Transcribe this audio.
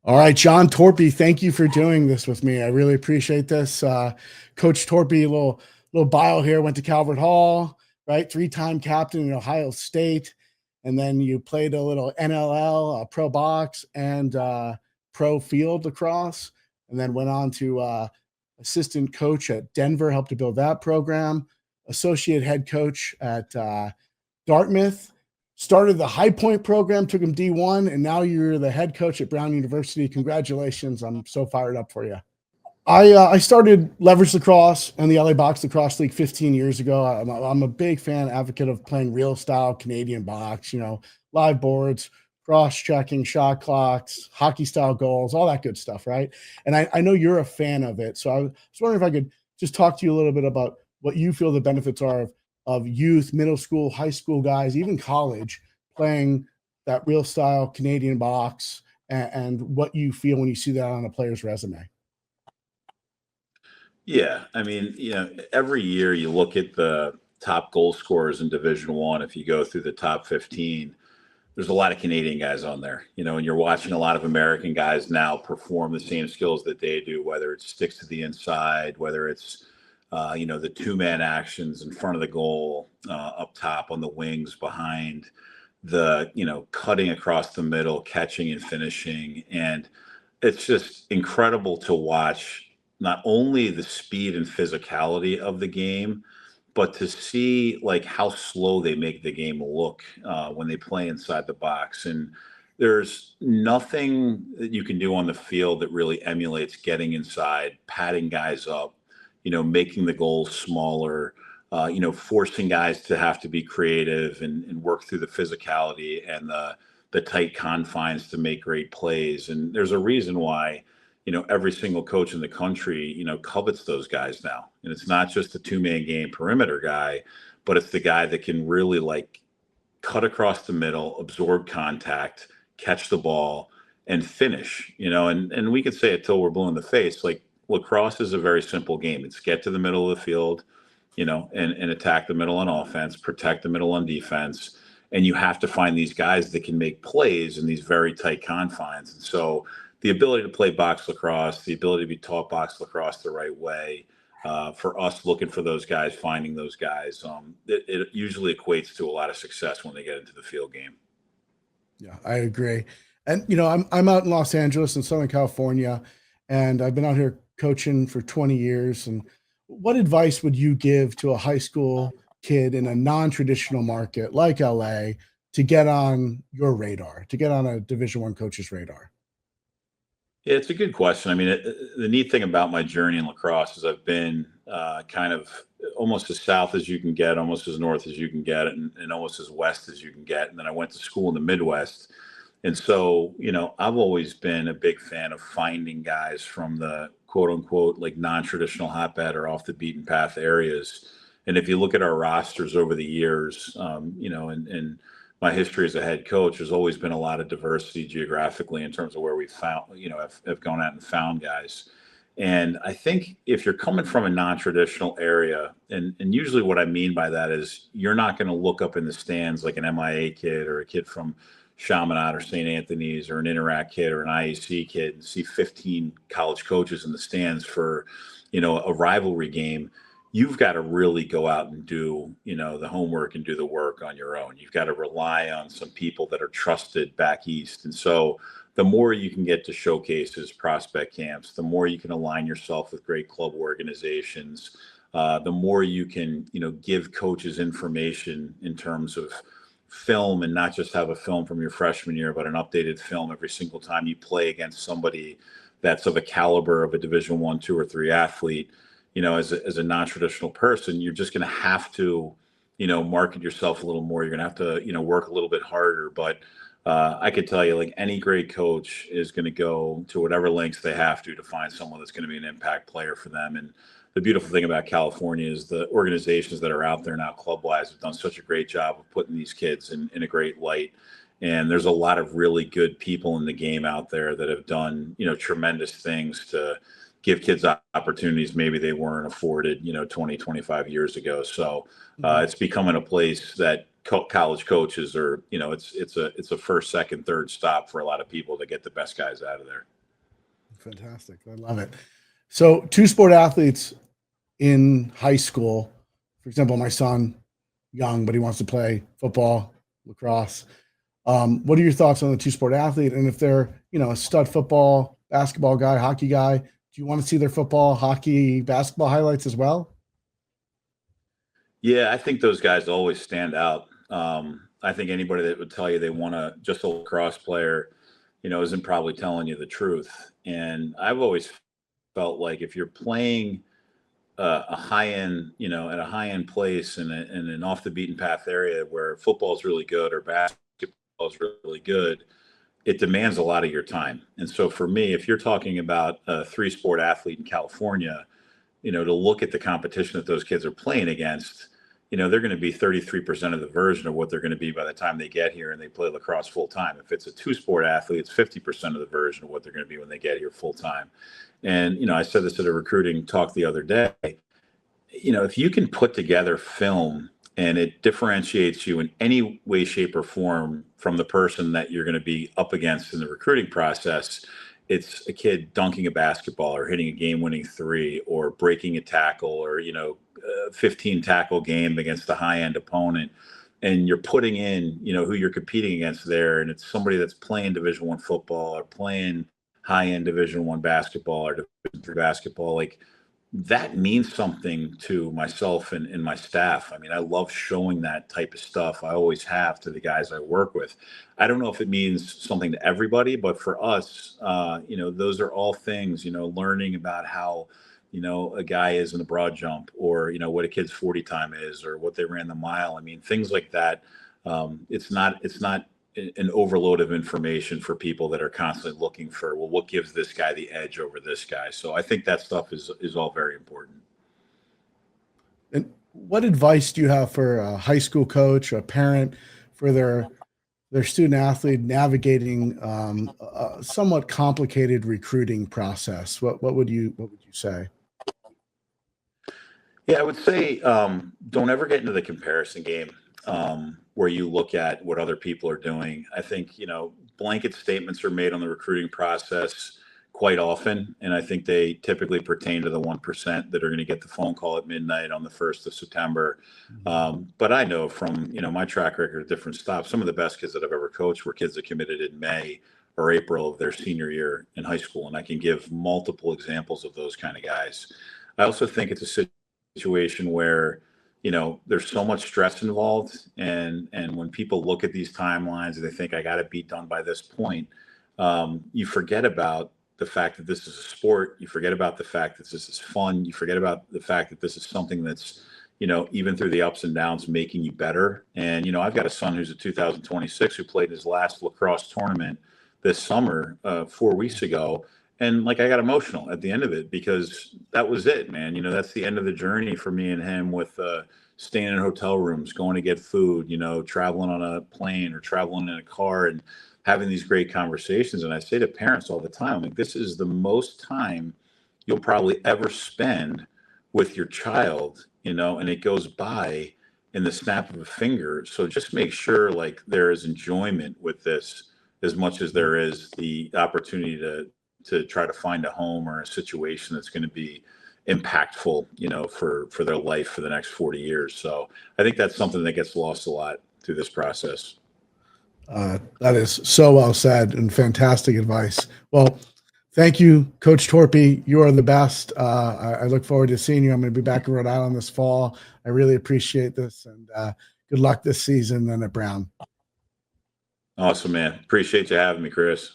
All right, John Torpey, thank you for doing this with me. I really appreciate this. Coach Torpey, little bio here, went to Calvert Hall, right? Three-time captain in Ohio State. And then you played a little NLL, pro box, and pro field lacrosse. And then went on to assistant coach at Denver, helped to build that program, associate head coach at Dartmouth, started the High Point program, took him D1, and now you're the head coach at Brown University. Congratulations. I'm so fired up for you. I started Leverage Lacrosse and the LA Box Lacrosse League 15 years ago. I'm a big fan, advocate of playing real style Canadian box, live boards, cross checking, shot clocks, hockey style goals, all that good stuff, right? And I know you're a fan of it. So I was wondering if I could just talk to you a little bit about what you feel the benefits are of youth, middle school, high school guys, even college, playing that real style Canadian box, and what you feel when you see that on a player's resume. Yeah, I mean, every year you look at the top goal scorers in Division One. If you go through the top 15, there's a lot of Canadian guys on there, and you're watching a lot of American guys now perform the same skills that they do, whether it's sticks to the inside, whether it's the two-man actions in front of the goal, up top on the wings, behind the cutting across the middle, catching and finishing, and it's just incredible to watch not only the speed and physicality of the game, but to see like how slow they make the game look when they play inside the box. And there's nothing that you can do on the field that really emulates getting inside, patting guys up, making the goals smaller, forcing guys to have to be creative and work through the physicality and the tight confines to make great plays. And there's a reason why every single coach in the country, covets those guys now. And it's not just the two-man game perimeter guy, but it's the guy that can really like cut across the middle, absorb contact, catch the ball, and finish, and we could say it till we're blue in the face. Like lacrosse is a very simple game. It's get to the middle of the field, and attack the middle on offense, protect the middle on defense. And you have to find these guys that can make plays in these very tight confines. And so the ability to play box lacrosse, the ability to be taught box lacrosse the right way, for us looking for those guys, finding those guys, it usually equates to a lot of success when they get into the field game. Yeah, I agree. And I'm out in Los Angeles in Southern California, and I've been out here coaching for 20 years. And what advice would you give to a high school kid in a non-traditional market like LA to get on your radar, to get on a Division I coach's radar? Yeah, it's a good question. I mean, the neat thing about my journey in lacrosse is I've been kind of almost as south as you can get, almost as north as you can get, and almost as west as you can get. And then I went to school in the Midwest. And so, I've always been a big fan of finding guys from the quote unquote, like non-traditional hotbed or off the beaten path areas. And if you look at our rosters over the years, and my history as a head coach, there's always been a lot of diversity geographically in terms of where we found, have gone out and found guys. And I think if you're coming from a non-traditional area, and usually what I mean by that is you're not going to look up in the stands like an MIA kid or a kid from Chaminade or St. Anthony's or an Interact kid or an IAC kid and see 15 college coaches in the stands for, a rivalry game. You've got to really go out and do, the homework and do the work on your own. You've got to rely on some people that are trusted back east. And so the more you can get to showcases, prospect camps, the more you can align yourself with great club organizations, the more you can, give coaches information in terms of film, and not just have a film from your freshman year, but an updated film every single time you play against somebody that's of a caliber of a Division I, 2, or 3 athlete. As a non-traditional person, you're just going to have to, market yourself a little more. You're going to have to, work a little bit harder. But I could tell you, like any great coach is going to go to whatever lengths they have to find someone that's going to be an impact player for them. And the beautiful thing about California is the organizations that are out there now, club-wise, have done such a great job of putting these kids in a great light. And there's a lot of really good people in the game out there that have done, tremendous things to give kids opportunities maybe they weren't afforded, 20, 25 years ago. So it's becoming a place that college coaches are, it's a first, second, third stop for a lot of people to get the best guys out of there. Fantastic. I love it. So two-sport athletes in high school, for example, my son, young, but he wants to play football, lacrosse. What are your thoughts on the two-sport athlete? And if they're, a stud football, basketball guy, hockey guy, do you want to see their football, hockey, basketball highlights as well? Yeah, I think those guys always stand out. I think anybody that would tell you they want to just a lacrosse player, isn't probably telling you the truth. And I've always felt like if you're playing a high end, at a high end place in an off the beaten path area where football is really good or basketball is really good, it demands a lot of your time. And so for me, if you're talking about a 3-sport athlete in California, to look at the competition that those kids are playing against, they're going to be 33% of the version of what they're going to be by the time they get here and they play lacrosse full time. If it's a 2-sport athlete, it's 50% of the version of what they're going to be when they get here full time. And, I said this at a recruiting talk the other day, if you can put together film and it differentiates you in any way, shape, or form from the person that you're going to be up against in the recruiting process, it's a kid dunking a basketball or hitting a game-winning 3 or breaking a tackle or, 15 tackle game against a high-end opponent. And you're putting in, who you're competing against there. And it's somebody that's playing Division I football or playing high-end Division I basketball or Division III basketball. Like, that means something to myself and my staff. I mean, I love showing that type of stuff. I always have to the guys I work with. I don't know if it means something to everybody, but for us, those are all things, learning about how, a guy is in the broad jump or, what a kid's 40 time is or what they ran the mile. I mean, things like that. It's not an overload of information for people that are constantly looking for, well, what gives this guy the edge over this guy? So I think that stuff is all very important. And what advice do you have for a high school coach or a parent for their student athlete navigating a somewhat complicated recruiting process? What would you say? Yeah, I would say don't ever get into the comparison game. Where you look at what other people are doing. I think, blanket statements are made on the recruiting process quite often. And I think they typically pertain to the 1% that are going to get the phone call at midnight on the 1st of September. But I know from, my track record of different stops, some of the best kids that I've ever coached were kids that committed in May or April of their senior year in high school. And I can give multiple examples of those kind of guys. I also think it's a situation where, there's so much stress involved. And when people look at these timelines and they think I got to be done by this point, you forget about the fact that this is a sport. You forget about the fact that this is fun. You forget about the fact that this is something that's, even through the ups and downs, making you better. And, I've got a son who's a 2026 who played his last lacrosse tournament this summer, 4 weeks ago. And I got emotional at the end of it because that was it, man. That's the end of the journey for me and him with staying in hotel rooms, going to get food, traveling on a plane or traveling in a car and having these great conversations. And I say to parents all the time, this is the most time you'll probably ever spend with your child, and it goes by in the snap of a finger. So just make sure there is enjoyment with this as much as there is the opportunity to try to find a home or a situation that's going to be impactful, for their life for the next 40 years. So I think that's something that gets lost a lot through this process. That is so well said and fantastic advice. Well, thank you, Coach Torpey. You are the best. I look forward to seeing you. I'm going to be back in Rhode Island this fall. I really appreciate this, and good luck this season and at Brown. Awesome, man. Appreciate you having me, Chris.